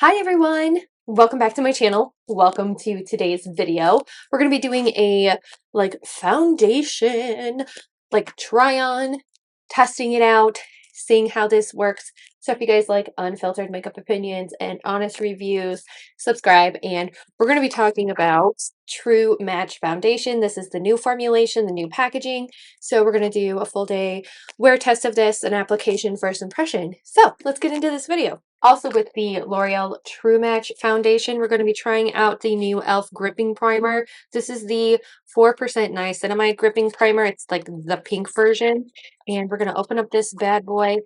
Hi everyone! Welcome back to my channel. Welcome to today's video. We're going to be doing a foundation, try on, testing it out, seeing how this works. So if you guys like unfiltered makeup opinions and honest reviews, subscribe. And we're going to be talking about True Match Foundation. This is the new formulation, the new packaging. So we're going to do a full day wear test of this, an application first impression. So let's get into this video. Also with the L'Oreal True Match Foundation, we're going to be trying out the new e.l.f. Gripping Primer. This is the 4% Niacinamide Gripping Primer. It's like the pink version. And we're going to open up this bad boy.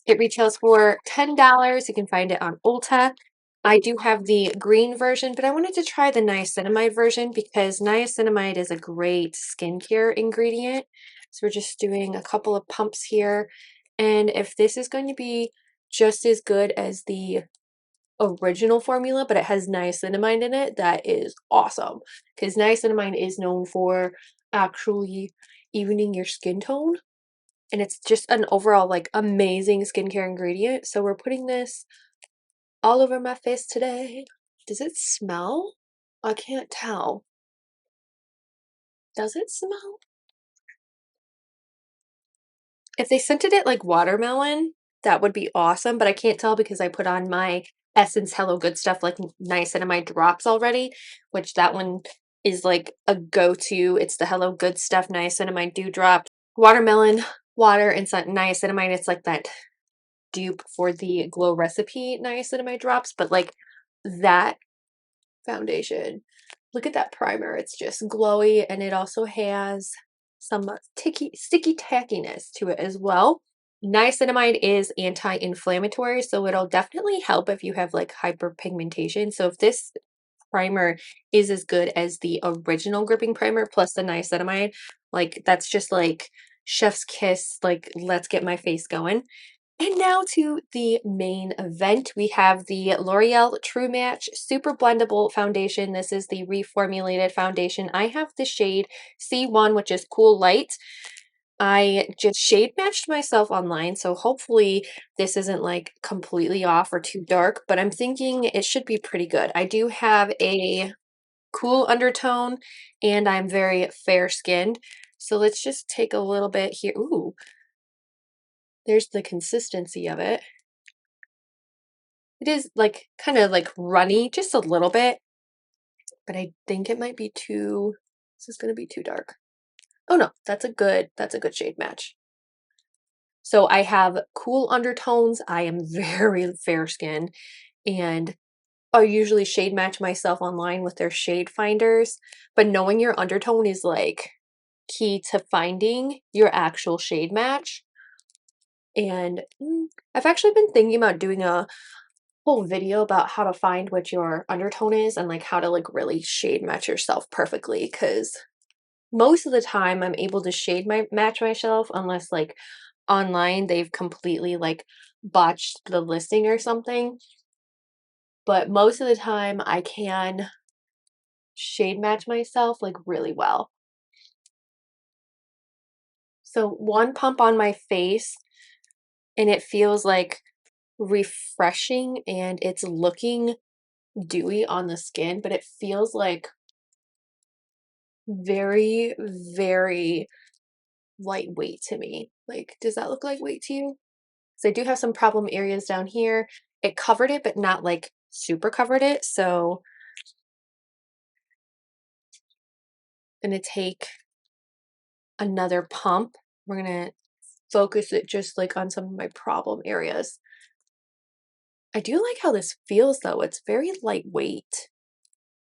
It retails for $10. You can find it on Ulta. I do have the green version, but I wanted to try the niacinamide version because niacinamide is a great skincare ingredient. So we're just doing a couple of pumps here. And if this is going to be just as good as the original formula, but it has niacinamide in it, that is awesome. Because niacinamide is known for actually evening your skin tone. And it's just an overall amazing skincare ingredient. So we're putting this all over my face today. Does it smell? I can't tell. Does it smell? If they scented it like watermelon, that would be awesome, but I can't tell because I put on my Essence Hello Good Stuff niacinamide drops already, which that one is like a go-to. It's the Hello Good Stuff niacinamide dew drop. Watermelon, water, and niacinamide. It's like that dupe for the Glow Recipe niacinamide drops, but like that foundation. Look at that primer. It's just glowy, and it also has some sticky tackiness to it as well. Niacinamide is anti-inflammatory, so it'll definitely help if you have like hyperpigmentation. So if this primer is as good as the original gripping primer plus the niacinamide, like that's just like chef's kiss, like let's get my face going. And now to the main event. We have the L'Oreal True Match Super Blendable Foundation. This is the reformulated foundation. I have the shade C1, which is Cool Light. I just shade matched myself online, so hopefully this isn't like completely off or too dark, but I'm thinking it should be pretty good. I do have a cool undertone and I'm very fair skinned. So let's just take a little bit here. Ooh, there's the consistency of it. It is like kind of like runny, just a little bit, but I think it might be too, this is going to be too dark. Oh no, that's a good shade match. So I have cool undertones. I am very fair skinned and I usually shade match myself online with their shade finders, but knowing your undertone is like key to finding your actual shade match. And I've actually been thinking about doing a whole video about how to find what your undertone is and like how to like really shade match yourself perfectly, because most of the time I'm able to match myself unless like online they've completely like botched the listing or something, but most of the time I can shade match myself like really well. So one pump on my face and it feels like refreshing and it's looking dewy on the skin, but it feels like very, very lightweight to me. Like, does that look lightweight to you? So I do have some problem areas down here. It covered it, but not like super covered it. So I'm gonna take another pump. We're gonna focus it just like on some of my problem areas. I do like how this feels though. It's very lightweight.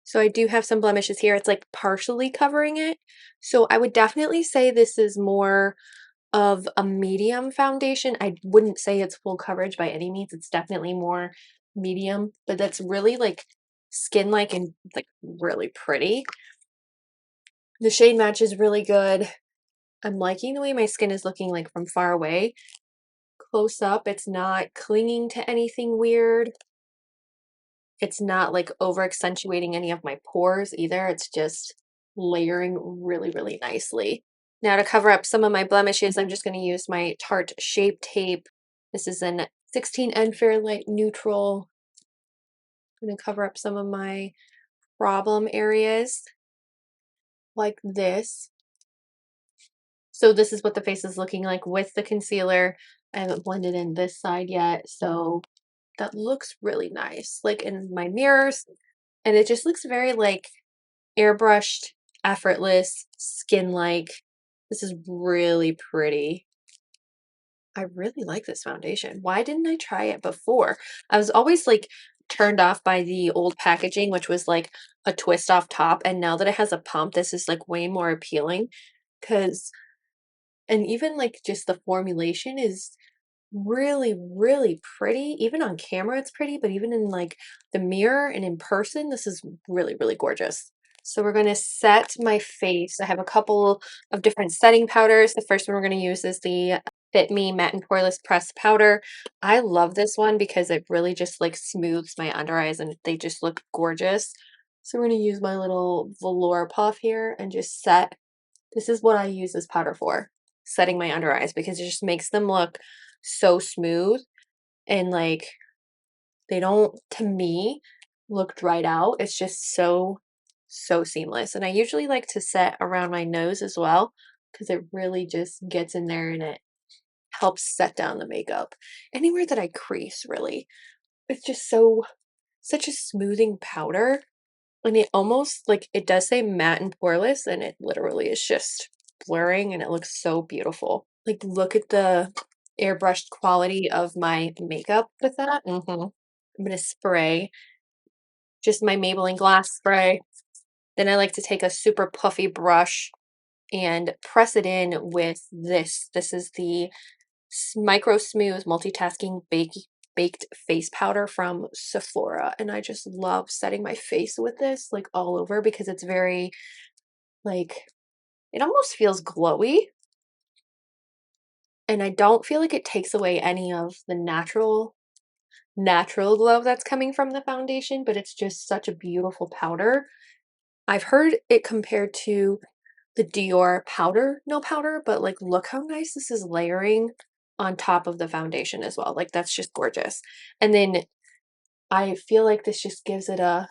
So I do have some blemishes here. It's like partially covering it. So I would definitely say this is more of a medium foundation. I wouldn't say it's full coverage by any means. It's definitely more medium, but that's really like skin-like and like really pretty. The shade match is really good. I'm liking the way my skin is looking like from far away. Close up, it's not clinging to anything weird. It's not like over accentuating any of my pores either. It's just layering really, really nicely. Now to cover up some of my blemishes, I'm just going to use my Tarte Shape Tape. This is an 16N Fairlight Neutral. I'm going to cover up some of my problem areas like this. So this is what the face is looking like with the concealer. I haven't blended in this side yet, so that looks really nice, like in my mirrors. And it just looks very like airbrushed, effortless, skin-like. This is really pretty. I really like this foundation. Why didn't I try it before? I was always like turned off by the old packaging, which was like a twist off top. And now that it has a pump, this is like way more appealing because, and even like just the formulation is really, really pretty. Even on camera, it's pretty, but even in like the mirror and in person, this is really, really gorgeous. So we're going to set my face. I have a couple of different setting powders. The first one we're going to use is the Fit Me Matte and Poreless Pressed Powder. I love this one because it really just like smooths my under eyes and they just look gorgeous. So we're going to use my little velour puff here and just set. This is what I use this powder for, setting my under eyes, because it just makes them look so smooth and like they don't, to me, look dried out. It's just so seamless. And I usually like to set around my nose as well because it really just gets in there and it helps set down the makeup. Anywhere that I crease, really. It's just such a smoothing powder. And it almost, like, it does say matte and poreless, and it literally is just blurring, and it looks so beautiful. Like, look at the airbrushed quality of my makeup with that. I'm gonna spray just my Maybelline glass spray. Then I like to take a super puffy brush and press it in with this. This is the Microsmooth Multitasking Baked Face Powder from Sephora. And I just love setting my face with this, like all over, because it's very, like, it almost feels glowy. And I don't feel like it takes away any of the natural glow that's coming from the foundation, but it's just such a beautiful powder. I've heard it compared to the Dior powder, no powder, but like look how nice this is layering on top of the foundation as well. Like that's just gorgeous. And then I feel like this just gives it a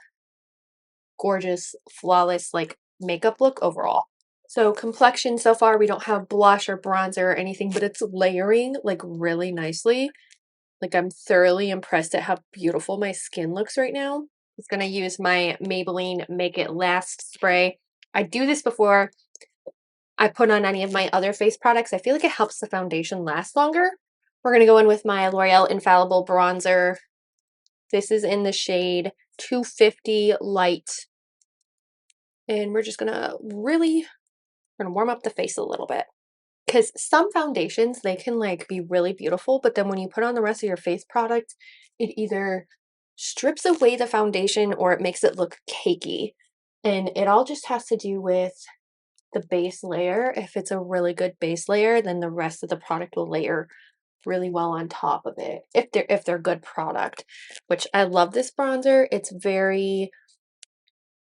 gorgeous, flawless like makeup look overall. So complexion so far, we don't have blush or bronzer or anything, but it's layering like really nicely. Like I'm thoroughly impressed at how beautiful my skin looks right now. I'm just gonna use my Maybelline Make It Last spray. I do this before I put on any of my other face products. I feel like it helps the foundation last longer. We're gonna go in with my L'Oreal Infallible bronzer. This is in the shade 250 Light. And we're just gonna warm up the face a little bit. Because some foundations, they can like be really beautiful, but then when you put on the rest of your face product, it either strips away the foundation or it makes it look cakey. And it all just has to do with the base layer. If it's a really good base layer, then the rest of the product will layer really well on top of it. If they're good product, which I love this bronzer. It's very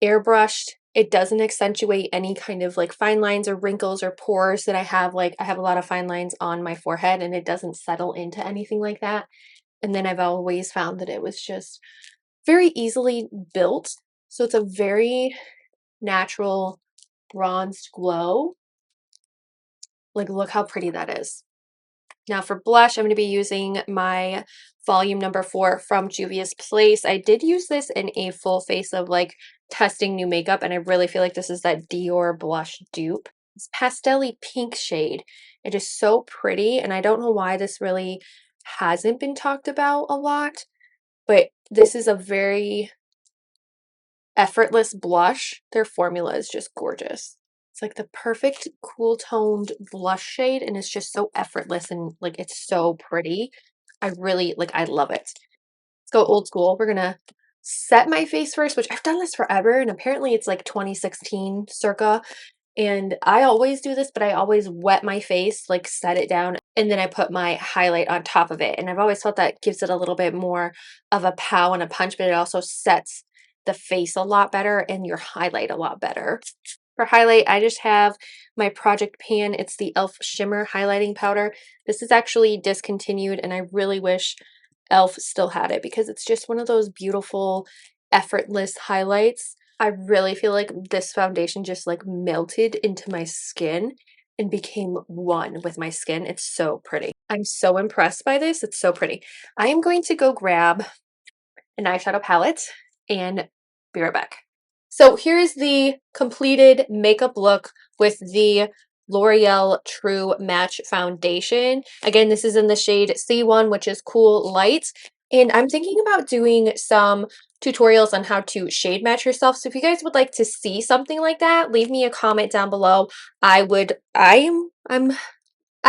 airbrushed. It doesn't accentuate any kind of like fine lines or wrinkles or pores that I have. Like I have a lot of fine lines on my forehead and it doesn't settle into anything like that. And then I've always found that it was just very easily built. So it's a very natural bronzed glow. Like look how pretty that is. Now for blush, I'm going to be using my volume number 4 from Juvia's Place. I did use this in a full face of like testing new makeup, and I really feel like this is that Dior blush dupe. This pastel-y pink shade. It is so pretty, and I don't know why this really hasn't been talked about a lot, but this is a very effortless blush. Their formula is just gorgeous. It's like the perfect cool toned blush shade, and it's just so effortless and like it's so pretty. I really like, I love it. Let's go old school. We're gonna set my face first, which I've done this forever, and apparently it's like 2016 circa. And I always do this, but I always wet my face, like set it down, and then I put my highlight on top of it. And I've always felt that gives it a little bit more of a pow and a punch, but it also sets the face a lot better and your highlight a lot better. For highlight, I just have my Project Pan. It's the e.l.f. Shimmer Highlighting Powder. This is actually discontinued, and I really wish e.l.f. still had it because it's just one of those beautiful, effortless highlights. I really feel like this foundation just like melted into my skin and became one with my skin. It's so pretty. I'm so impressed by this. It's so pretty. I am going to go grab an eyeshadow palette and be right back. So here's the completed makeup look with the L'Oreal True Match Foundation. Again, this is in the shade C1, which is Cool Light. And I'm thinking about doing some tutorials on how to shade match yourself. So if you guys would like to see something like that, leave me a comment down below. I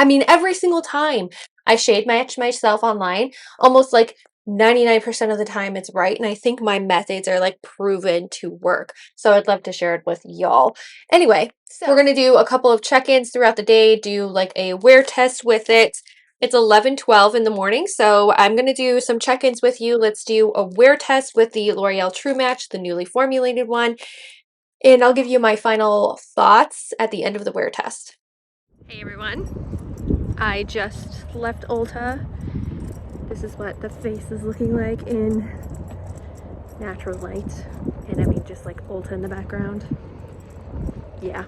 mean, every single time I shade match myself online, almost like 99% of the time it's right. And I think my methods are like proven to work. So I'd love to share it with y'all. Anyway, so we're going to do a couple of check-ins throughout the day, do like a wear test with it. It's 11:12 in the morning, so I'm going to do some check-ins with you. Let's do a wear test with the L'Oreal True Match, the newly formulated one. And I'll give you my final thoughts at the end of the wear test. Hey everyone, I just left Ulta. This is what the face is looking like in natural light. And I mean just like Ulta in the background. Yeah.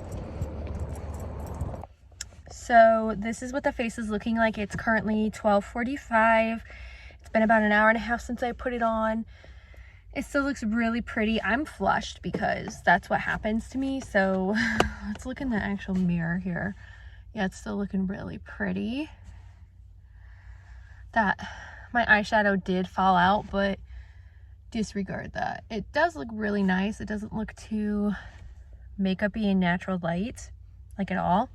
So this is what the face is looking like. It's currently 12:45. It's been about an hour and a half since I put it on. It still looks really pretty. I'm flushed because that's what happens to me. So let's look in the actual mirror here. Yeah, it's still looking really pretty. That my eyeshadow did fall out, but disregard that. It does look really nice. It doesn't look too makeup-y and natural light, like at all.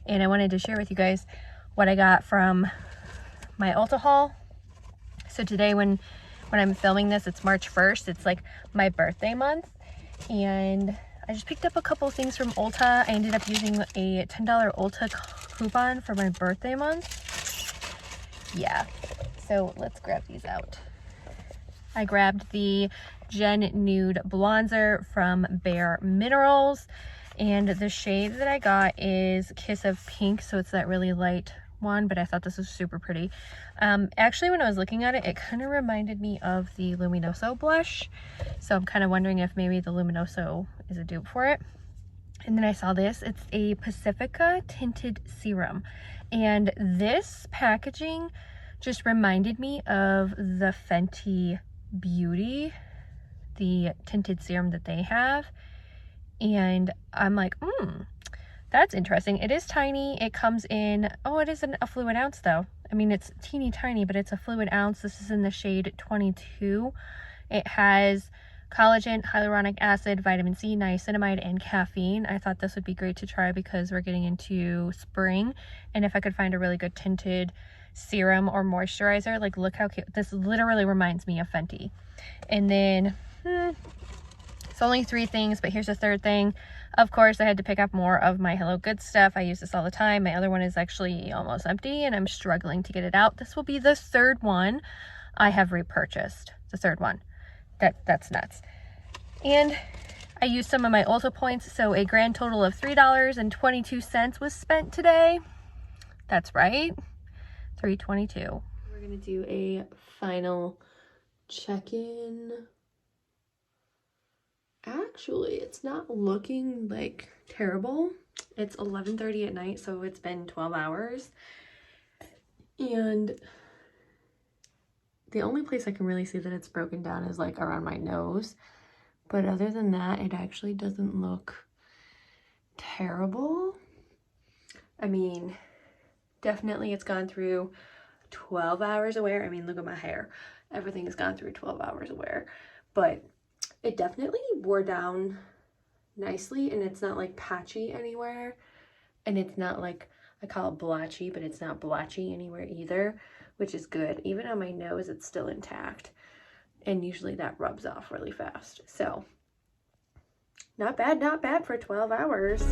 And I wanted to share with you guys what I got from my Ulta haul. So today when I'm filming this, it's March 1st. It's like my birthday month. And I just picked up a couple things from Ulta. I ended up using a $10 Ulta coupon for my birthday month. Yeah, so let's grab these out. I grabbed the Gen Nude Bronzer from Bare Minerals. And the shade that I got is Kiss of Pink. So it's that really light one, but I thought this was super pretty. Actually, when I was looking at it, it kind of reminded me of the Luminoso blush. So I'm kind of wondering if maybe the Luminoso is a dupe for it. And then I saw this. It's a Pacifica tinted serum. And this packaging just reminded me of the Fenty Beauty, the tinted serum that they have. And I'm like, that's interesting. It is tiny. It comes in, oh, it isn't a fluid ounce though. I mean, it's teeny tiny, but it's a fluid ounce. This is in the shade 22. It has collagen, hyaluronic acid, vitamin C, niacinamide, and caffeine. I thought this would be great to try because we're getting into spring. And if I could find a really good tinted serum or moisturizer, like look how cute. This literally reminds me of Fenty. And then, it's only 3 things, but here's the third thing. Of course, I had to pick up more of my Hello Good stuff. I use this all the time. My other one is actually almost empty and I'm struggling to get it out. This will be the third one I have repurchased. The third one. That's nuts. And I used some of my Ulta points, so a grand total of $3.22 was spent today. That's right. $3.22. We're gonna do a final check-in. Actually, it's not looking like terrible. It's 11:30 at night, so it's been 12 hours. And the only place I can really see that it's broken down is like around my nose. But other than that, it actually doesn't look terrible. I mean, definitely it's gone through 12 hours of wear. I mean, look at my hair. Everything has gone through 12 hours of wear. But it definitely wore down nicely, and it's not like patchy anywhere, and it's not like, I call it blotchy, but it's not blotchy anywhere either, which is good. Even on my nose, it's still intact, and usually that rubs off really fast. So not bad for 12 hours.